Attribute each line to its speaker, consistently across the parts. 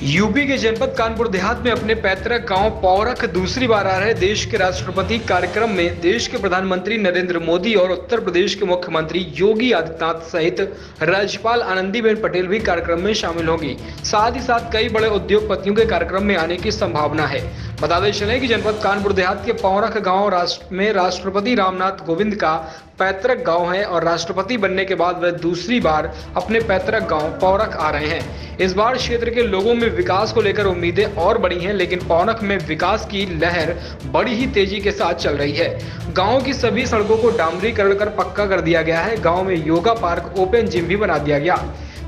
Speaker 1: UP के जनपद कानपुर देहात में अपने पैतृक गांव पौरख दूसरी बार आ रहे देश के राष्ट्रपति कार्यक्रम में देश के प्रधानमंत्री नरेंद्र मोदी और उत्तर प्रदेश के मुख्यमंत्री योगी आदित्यनाथ सहित राज्यपाल आनंदीबेन पटेल भी कार्यक्रम में शामिल होंगी। साथ ही साथ कई बड़े उद्योगपतियों के कार्यक्रम में आने की संभावना है। बताते चलें कि जनपद कानपुर देहात के पौरख गांव में राष्ट्रपति रामनाथ कोविंद का पैतृक गांव है और राष्ट्रपति बनने के बाद वह दूसरी बार अपने पैतृक गांव पौरख आ रहे हैं। इस बार क्षेत्र के लोगों में विकास को लेकर उम्मीदें और बढ़ी हैं, लेकिन पौरख में विकास की लहर बड़ी ही तेजी के साथ चल रही है। गांव की सभी सड़कों को डामरीकरण कर पक्का कर दिया गया है। गांव में योगा पार्क, ओपन जिम भी बना दिया गया,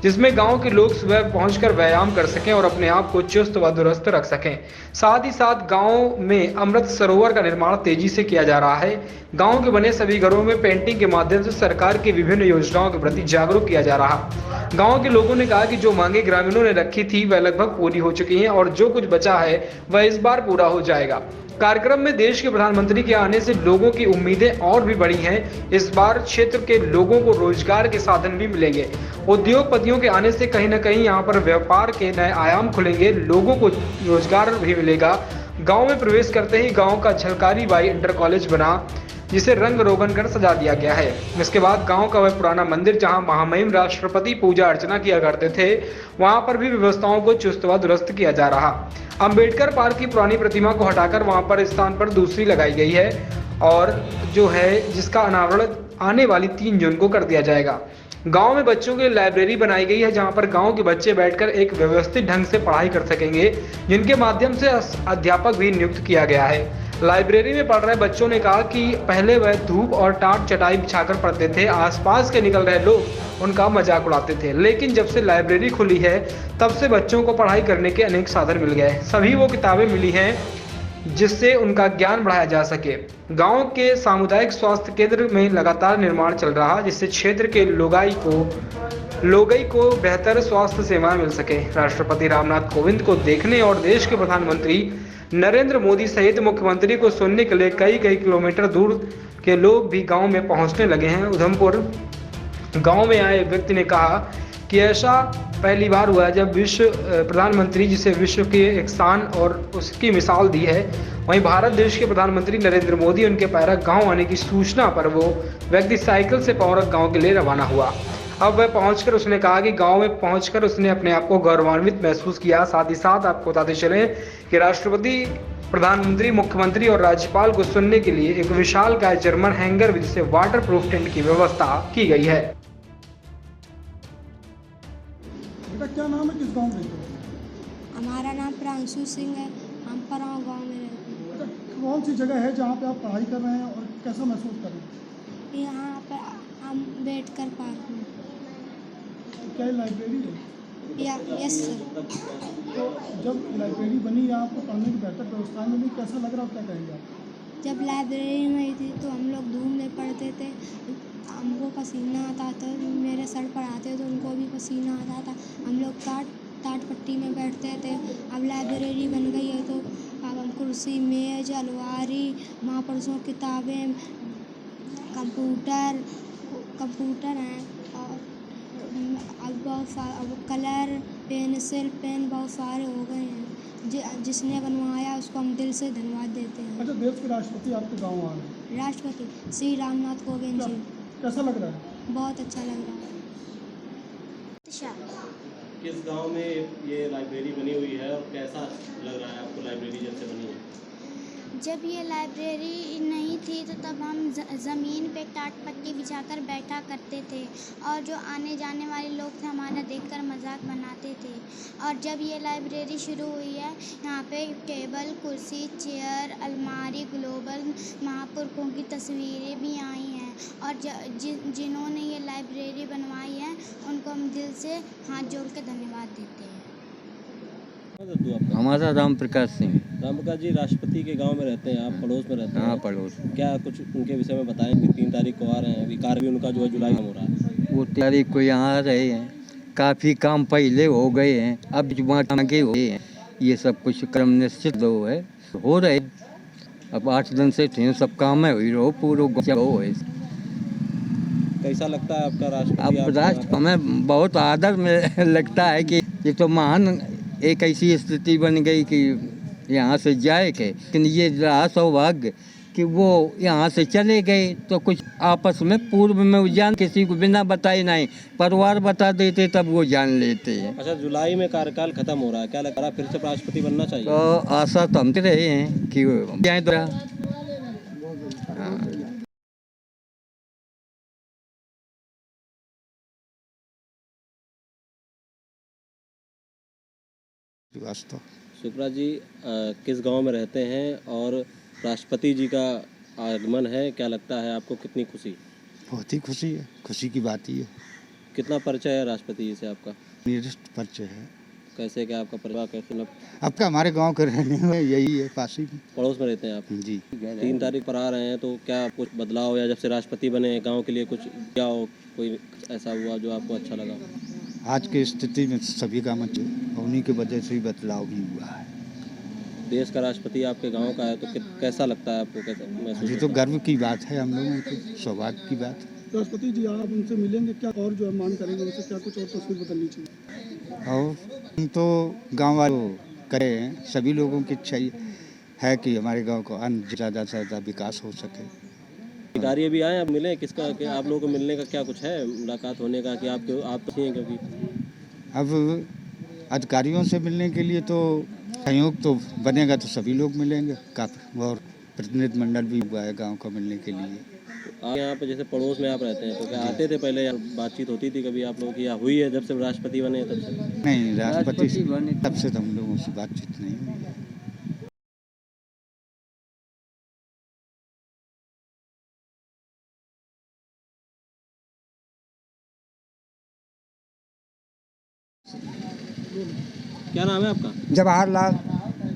Speaker 1: जिसमें गांव के लोग सुबह पहुंचकर व्यायाम कर सकें और अपने आप को चुस्त व दुरुस्त रख सकें। साथ ही साथ गांव में अमृत सरोवर का निर्माण तेजी से किया जा रहा है। गांव के बने सभी घरों में पेंटिंग के माध्यम से सरकार की विभिन्न योजनाओं के प्रति जागरूक किया जा रहा। गांव के लोगों ने कहा कि जो मांगे ग्रामीणों ने रखी थी वह लगभग पूरी हो चुकी हैं और जो कुछ बचा है वह इस बार पूरा हो जाएगा। कार्यक्रम में देश के प्रधानमंत्री के आने से लोगों की उम्मीदें और भी बढ़ी हैं। इस बार क्षेत्र के लोगों को रोजगार के साधन भी मिलेंगे। उद्योगपतियों के आने से कहीं न कहीं यहां पर व्यापार के नए आयाम खुलेंगे, लोगों को रोजगार भी मिलेगा। गांव में प्रवेश करते ही गांव का झलकारी बाई इंटर कॉलेज बना, जिसे रंग रोगन कर सजा दिया गया है। इसके बाद गांव का वह पुराना मंदिर जहां महामहिम राष्ट्रपति पूजा अर्चना किया करते थे, वहां पर भी व्यवस्थाओं को चुस्त व दुरुस्त किया जा रहा। अंबेडकर पार्क की पुरानी प्रतिमा को हटाकर वहां पर स्थान पर दूसरी लगाई गई है और जो है जिसका अनावरण आने वाली 3 जून को कर दिया जाएगा। गांव में बच्चों के लिए लाइब्रेरी बनाई गई है, जहां पर गांव के बच्चे बैठकर एक व्यवस्थित ढंग से पढ़ाई कर सकेंगे, जिनके माध्यम से अध्यापक भी नियुक्त किया गया है। लाइब्रेरी में पढ़ रहे बच्चों ने कहा कि पहले वह धूप और टाट चटाई बिछाकर पढ़ते थे, आसपास के निकल रहे लोग उनका मजाक उड़ाते थे, लेकिन जब से लाइब्रेरी खुली है तब से बच्चों को पढ़ाई करने के अनेक साधन मिल गए। सभी वो किताबें मिली हैं जिससे उनका ज्ञान बढ़ाया जा सके। गांव के सामुदायिक स्वास्थ्य केंद्र में लगातार निर्माण चल रहा, जिससे क्षेत्र के लोगई को बेहतर स्वास्थ्य सेवाएं मिल सके। राष्ट्रपति रामनाथ कोविंद को देखने और देश के प्रधानमंत्री नरेंद्र मोदी सहित मुख्यमंत्री को सुनने के लिए कई किलोमीटर दूर के लोग भी गांव में पहुंचने लगे हैं। उधमपुर गांव में आए व्यक्ति ने कहा कि ऐसा पहली बार हुआ है जब विश्व प्रधानमंत्री जिसे विश्व के एक शान और उसकी मिसाल दी है, वहीं भारत देश के प्रधानमंत्री नरेंद्र मोदी उनके पैतृक गांव आने की सूचना पर वो व्यक्ति साइकिल से पौरख गांव के लिए रवाना हुआ। अब वह पहुंचकर उसने कहा कि गांव में पहुंचकर उसने अपने आप को गौरवान्वित महसूस किया। साथ ही साथ आपको बताते चले कि राष्ट्रपति, प्रधानमंत्री, मुख्यमंत्री और राज्यपाल को सुनने के लिए एक विशालकाय जर्मन हैंगर जिससे वाटर प्रूफ टेंट की व्यवस्था की गई है।
Speaker 2: बेटा क्या नाम है, किस गांव में रहते हो?
Speaker 3: हमारा नाम प्रांशु सिंह है। हम पराव गांव में रहते हैं।
Speaker 2: बेटा कौन सी जगह है जहाँ पे आप पढ़ाई कर रहे हैं और कैसा महसूस कर रहे हैं?
Speaker 3: यहाँ पर हम बैठकर पार्क में।
Speaker 2: क्या ये लाइब्रेरी है?
Speaker 3: Yes sir.
Speaker 2: तो जब लाइब्रेरी बनी या आपको पढ़ने की बेहतर व्यवस्था मिली, कैसा लग रहा है, क्या कहेंगे आप?
Speaker 3: जब लाइब्रेरी नहीं थी तो हम लोग धूम में पढ़ते थे, हमको पसीना आता था। मेरे सर पढ़ाते तो उनको भी पसीना आता था। हम लोग टाट पट्टी में बैठते थे। अब लाइब्रेरी बन गई है तो अब हम कुर्सी, मेज, अलमारी, महापुरुषों किताबें, कंप्यूटर हैं और अब कलर, पेंसिल, पेन बहुत सारे हो गए हैं। जिसने बनवाया उसको हम दिल से धन्यवाद देते हैं।
Speaker 2: अच्छा, देश के राष्ट्रपति आपके गाँव आ रहे हैं,
Speaker 3: राष्ट्रपति श्री रामनाथ कोविंद जी।
Speaker 2: कैसा लग रहा है?
Speaker 3: बहुत अच्छा लग रहा है।
Speaker 4: किस गांव में ये लाइब्रेरी बनी हुई है और कैसा लग रहा है आपको लाइब्रेरी जब से बनी है?
Speaker 5: जब ये लाइब्रेरी नहीं थी तो तब हम ज़मीन पे टाट पट्टी बिछाकर बैठा करते थे और जो आने जाने वाले लोग थे हमारा देखकर मजाक बनाते थे। और जब ये लाइब्रेरी शुरू हुई है, यहाँ पे टेबल, कुर्सी, चेयर, अलमारी, ग्लोबल महापुरुषों की तस्वीरें भी आई हैं और जिन्होंने ये लाइब्रेरी बनवाई है उनको हम दिल से हाथ जोड़ के धन्यवाद देते हैं।
Speaker 6: हमारा राम प्रकाश सिंह।
Speaker 4: राम प्रकाश जी, राष्ट्रपति के गांव में रहते हैं, आप पड़ोस में रहते हैं।
Speaker 6: हाँ, पड़ोस।
Speaker 4: क्या कुछ उनके विषय में बताएंगे? 3 तारीख को आ रहे हैं, अभी कार्य भी उनका जो है जुलाई में हो रहा है।
Speaker 6: वो तारीख को यहाँ आ रहे हैं। काफ़ी काम पहले हो गए हैं, अब जुमा आगे हो गए हैं। ये सब कुछ क्रम निश्चित हो रहे। अब 8 दिन से थे, सब काम में हुई रहो, पूरा हो है।
Speaker 4: कैसा लगता है आपका राष्ट्रपति?
Speaker 6: अब राष्ट्र हमें बहुत आदर में लगता है कि ये तो महान एक ऐसी स्थिति बन गई कि यहाँ से जाए के, लेकिन ये रहा सौभाग्य कि वो यहाँ से चले गए तो कुछ आपस में पूर्व में वो जान किसी को बिना बताए नहीं, परिवार बता देते तब वो जान लेते हैं।
Speaker 4: अच्छा, जुलाई में कार्यकाल खत्म हो रहा है, क्या लग रहा है फिर से राष्ट्रपति बनना चाहिए?
Speaker 6: तो आशा तो हम रहे हैं कि जाए तो
Speaker 7: वास्तव
Speaker 4: सुप्रा जी किस गांव में रहते हैं और राष्ट्रपति जी का आगमन है, क्या लगता है आपको, कितनी खुशी?
Speaker 7: बहुत ही खुशी है, खुशी की बात ही है।
Speaker 4: कितना परिचय है राष्ट्रपति जी से आपका?
Speaker 7: निरस्त परिचय है।
Speaker 4: कैसे, क्या आपका परिवार कैसे
Speaker 7: आपका हमारे गांव के रहने में यही है, पास ही में,
Speaker 4: पड़ोस में रहते हैं आप?
Speaker 7: जी।
Speaker 4: 3 तारीख पर आ रहे हैं तो क्या कुछ बदलाव या जब से राष्ट्रपति बने गांव के लिए कुछ क्या हो, कोई ऐसा हुआ जो आपको अच्छा लगा?
Speaker 7: आज की स्थिति में सभी काम अच्छे, उन्हीं की वजह से ही बदलाव भी हुआ है।
Speaker 4: देश का राष्ट्रपति आपके गांव का है तो कैसा लगता है आपको, कैसा महसूस
Speaker 7: ये तो गर्व की बात है, हम लोगों को सौभाग्य की बात है।
Speaker 2: राष्ट्रपति जी आप उनसे मिलेंगे क्या, और जो है मांग करेंगे उनसे, क्या कुछ और तस्वीर बदलनी चाहिए?
Speaker 7: और हम तो गाँव वालों करे हैं, सभी लोगों की इच्छा है कि हमारे गाँव को अन्य ज़्यादा से ज़्यादा विकास हो सके।
Speaker 4: अधिकारी अभी आए, आप मिले, किसका कि आप लोगों को मिलने का क्या कुछ है, मुलाकात होने का कि आप तो हैं? क्योंकि
Speaker 7: अब अधिकारियों से मिलने के लिए तो संयोग तो बनेगा तो सभी लोग मिलेंगे, काफ़ी और प्रतिनिधि मंडल भी हुआ है गांव को मिलने के लिए।
Speaker 4: तो आप यहाँ पे जैसे पड़ोस में आप रहते हैं तो क्या आते थे पहले, या बातचीत होती थी कभी आप लोगों की, या हुई है जब से राष्ट्रपति बने तब से?
Speaker 7: नहीं, राष्ट्रपति बने तब से तो हम लोगों से बातचीत नहीं हुई है।
Speaker 4: क्या नाम है आपका?
Speaker 8: जवाहरलाल।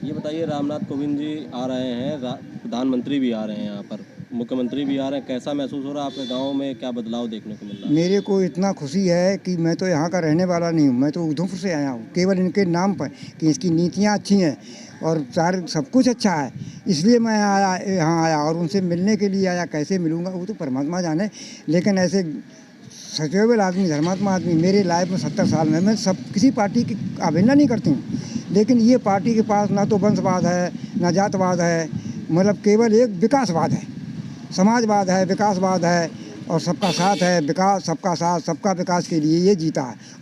Speaker 4: ये बताइए, रामनाथ कोविंद जी आ रहे हैं, प्रधानमंत्री भी आ रहे हैं, यहाँ पर मुख्यमंत्री भी आ रहे हैं, कैसा महसूस हो रहा है आपके गांव में, क्या बदलाव देखने को मिल रहा है?
Speaker 8: मेरे को इतना खुशी है कि मैं तो यहाँ का रहने वाला नहीं हूँ, मैं तो उधमपुर से आया हूँ, केवल इनके नाम पर कि इसकी नीतियाँ अच्छी हैं और सारे सब कुछ अच्छा है, इसलिए मैं आया, यहाँ आया और उनसे मिलने के लिए आया। कैसे मिलूँगा वो तो परमात्मा जाने, लेकिन ऐसे सचेबल आदमी, धर्मात्मा आदमी मेरे लाइफ में 70 साल में मैं सब किसी पार्टी की अवहेलना नहीं करती हूँ, लेकिन ये पार्टी के पास ना तो वंशवाद है ना जातवाद है, मतलब केवल एक विकासवाद है, समाजवाद है, विकासवाद है और सबका साथ है, विकास सबका साथ सबका विकास के लिए ये जीता है। और